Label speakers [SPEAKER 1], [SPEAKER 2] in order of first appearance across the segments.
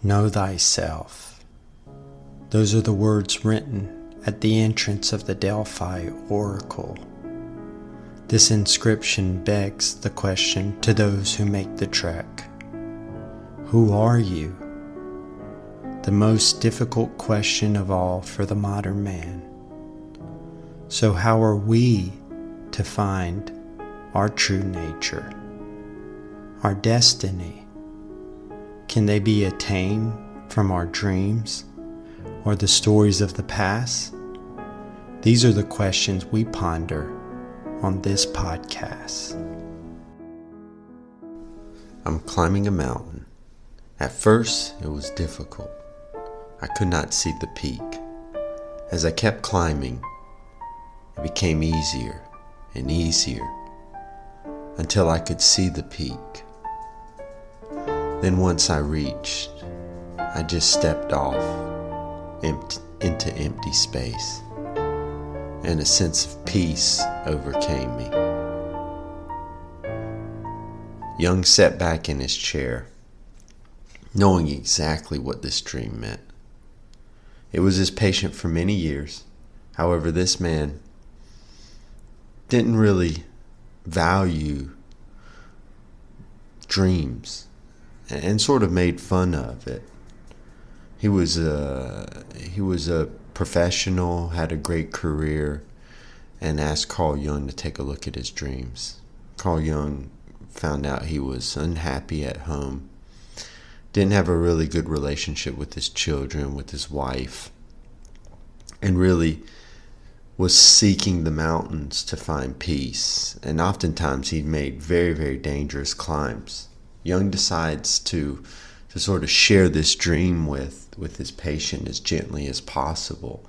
[SPEAKER 1] Know Thyself. Those are the words written at the entrance of the Delphi oracle. This inscription begs the question to those who make the trek. Who are you? The most difficult question of all for the modern man. So how are we to find our true nature, our destiny? Can they be attained from our dreams or the stories of the past? These are the questions we ponder on this podcast.
[SPEAKER 2] I'm climbing a mountain. At first, it was difficult. I could not see the peak. As I kept climbing, it became easier and easier until I could see the peak. Then once I reached, I just stepped off into empty space, and a sense of peace overcame me. Jung sat back in his chair, knowing exactly what this dream meant. It was his patient for many years. However, this man didn't really value dreams and sort of made fun of it. He was a professional, had a great career, and asked Carl Jung to take a look at his dreams. Carl Jung found out he was unhappy at home, didn't have a really good relationship with his children, with his wife, and really was seeking the mountains to find peace. And oftentimes he made very, very dangerous climbs. Jung decides to sort of share this dream with his patient as gently as possible.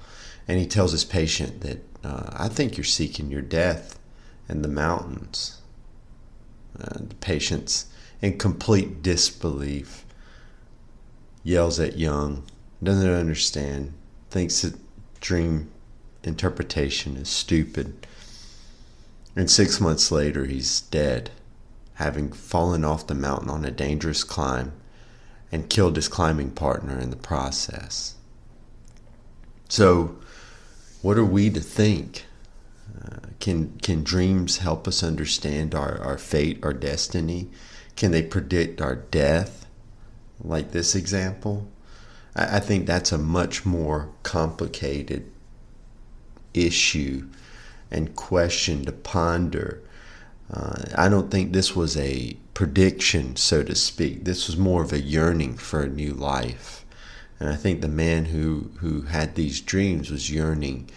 [SPEAKER 2] And he tells his patient that, I think you're seeking your death in the mountains. The patient's in complete disbelief, yells at Jung, doesn't understand, thinks that dream interpretation is stupid. And 6 months later, he's dead, having fallen off the mountain on a dangerous climb and killed his climbing partner in the process. So, what are we to think? Can dreams help us understand our fate, our destiny? Can they predict our death, like this example? I think that's a much more complicated issue and question to ponder. I don't think this was a prediction, so to speak. This was more of a yearning for a new life. And I think the man who had these dreams was yearning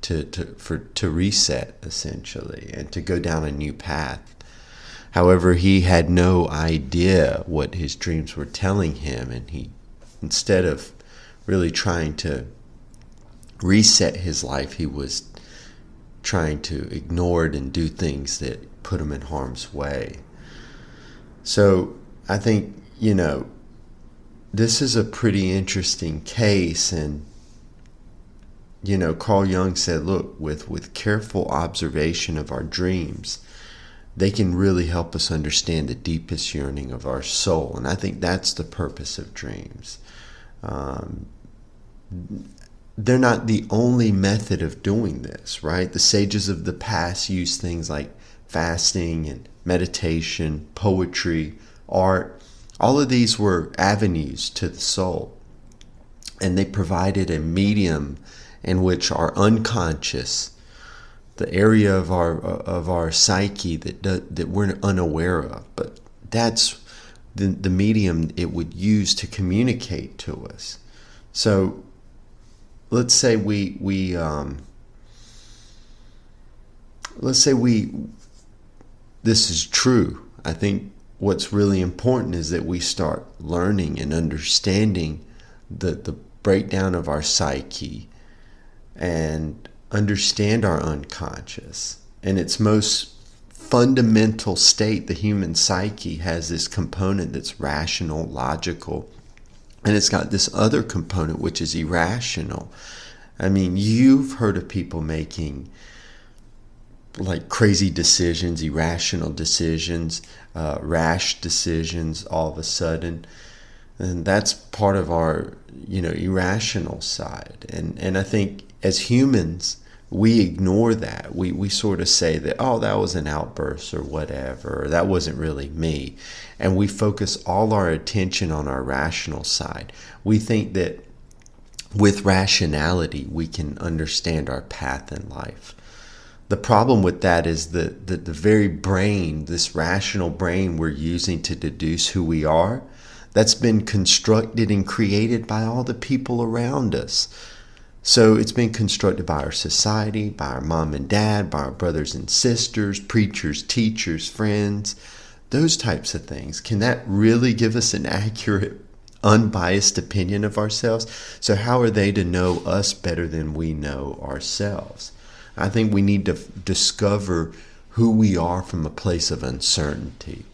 [SPEAKER 2] to reset, essentially, and to go down a new path. However, he had no idea what his dreams were telling him, and he, instead of really trying to reset his life, he was trying to ignore it and do things that put him in harm's way. So I think, this is a pretty interesting case. And, Carl Jung said, look, with careful observation of our dreams, they can really help us understand the deepest yearning of our soul. And I think that's the purpose of dreams. They're not the only method of doing this, right? The sages of the past used things like fasting and meditation, poetry, art. All of these were avenues to the soul. And they provided a medium in which our unconscious, the area of our psyche that we're unaware of, but that's the medium it would use to communicate to us. So let's say this is true. I think what's really important is that we start learning and understanding the breakdown of our psyche and understand our unconscious. In its most fundamental state, the human psyche has this component that's rational, logical, and it's got this other component which is irrational. I mean, you've heard of people making like crazy decisions, irrational decisions, rash decisions all of a sudden. And that's part of our, irrational side. And I think as humans, we ignore that. We sort of say that, oh, that was an outburst or whatever, or that wasn't really me. And we focus all our attention on our rational side. We think that with rationality, we can understand our path in life. The problem with that is that the very brain, this rational brain we're using to deduce who we are, that's been constructed and created by all the people around us. So it's been constructed by our society, by our mom and dad, by our brothers and sisters, preachers, teachers, friends, those types of things. Can that really give us an accurate, unbiased opinion of ourselves? So how are they to know us better than we know ourselves? I think we need to discover who we are from a place of uncertainty,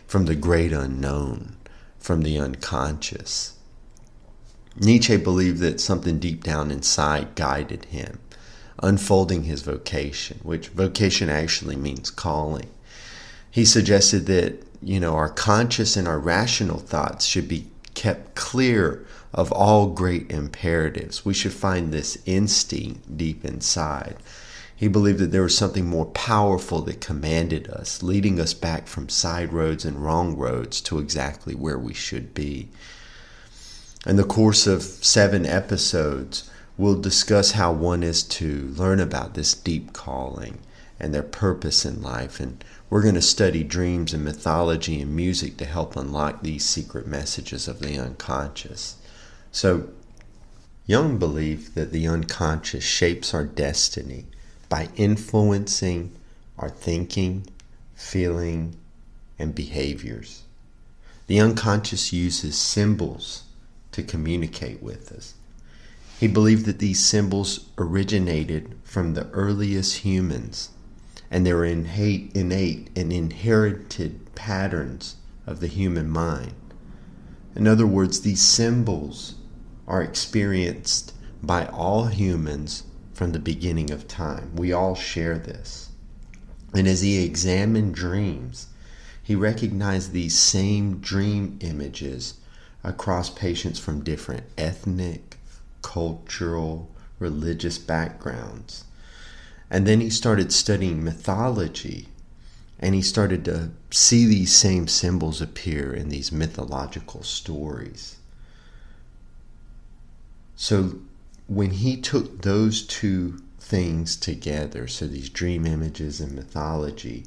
[SPEAKER 2] from the great unknown, from the unconscious. Nietzsche believed that something deep down inside guided him, unfolding his vocation, which vocation actually means calling. He suggested that, our conscious and our rational thoughts should be kept clear of all great imperatives. We should find this instinct deep inside. He believed that there was something more powerful that commanded us, leading us back from side roads and wrong roads to exactly where we should be. In the course of 7 episodes, we'll discuss how one is to learn about this deep calling and their purpose in life. And we're going to study dreams and mythology and music to help unlock these secret messages of the unconscious. So, Jung believed that the unconscious shapes our destiny by influencing our thinking, feeling, and behaviors. The unconscious uses symbols to communicate with us. He believed that these symbols originated from the earliest humans, and they were innate and inherited patterns of the human mind. In other words, these symbols are experienced by all humans from the beginning of time. We all share this. And as he examined dreams, he recognized these same dream images across patients from different ethnic, cultural, religious backgrounds. And then he started studying mythology, and he started to see these same symbols appear in these mythological stories. So when he took those two things together, so these dream images and mythology,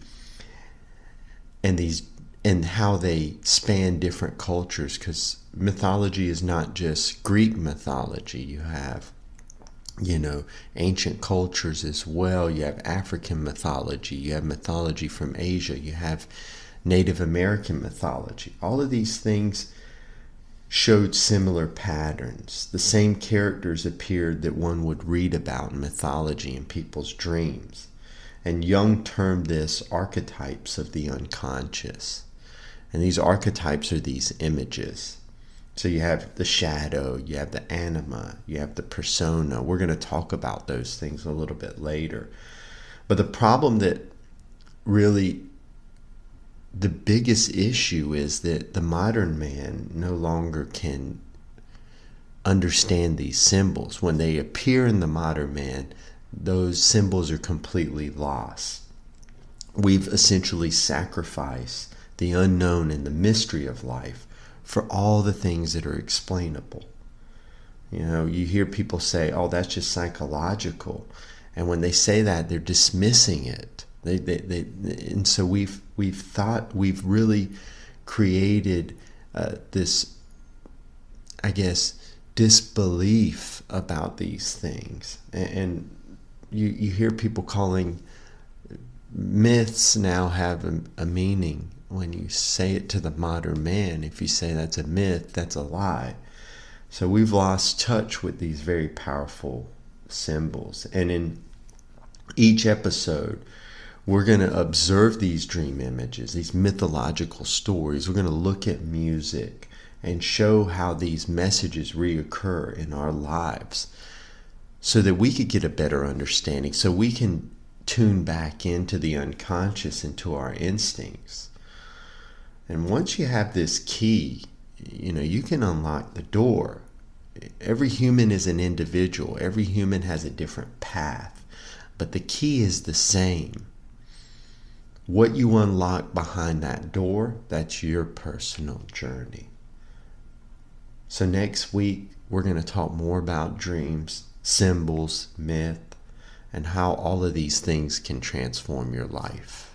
[SPEAKER 2] and how they span different cultures, because mythology is not just Greek mythology. You have, ancient cultures as well. You have African mythology. You have mythology from Asia. You have Native American mythology. All of these things showed similar patterns. The same characters appeared that one would read about in mythology in people's dreams. And Jung termed this archetypes of the unconscious. And these archetypes are these images. So you have the shadow, you have the anima, you have the persona. We're going to talk about those things a little bit later. But the problem that really, the biggest issue is that the modern man no longer can understand these symbols. When they appear in the modern man, those symbols are completely lost. We've essentially sacrificed the unknown and the mystery of life for all the things that are explainable. You hear people say, oh, that's just psychological. And when they say that, they're dismissing it. And so we've really created this, I guess, disbelief about these things. And you hear people calling myths now have a meaning. When you say it to the modern man, if you say that's a myth, that's a lie. So we've lost touch with these very powerful symbols. And in each episode, we're going to observe these dream images, these mythological stories. We're going to look at music and show how these messages reoccur in our lives so that we could get a better understanding, so we can tune back into the unconscious, into our instincts. And once you have this key, you can unlock the door. Every human is an individual. Every human has a different path. But the key is the same. What you unlock behind that door, that's your personal journey. So next week, we're going to talk more about dreams, symbols, myth, and how all of these things can transform your life.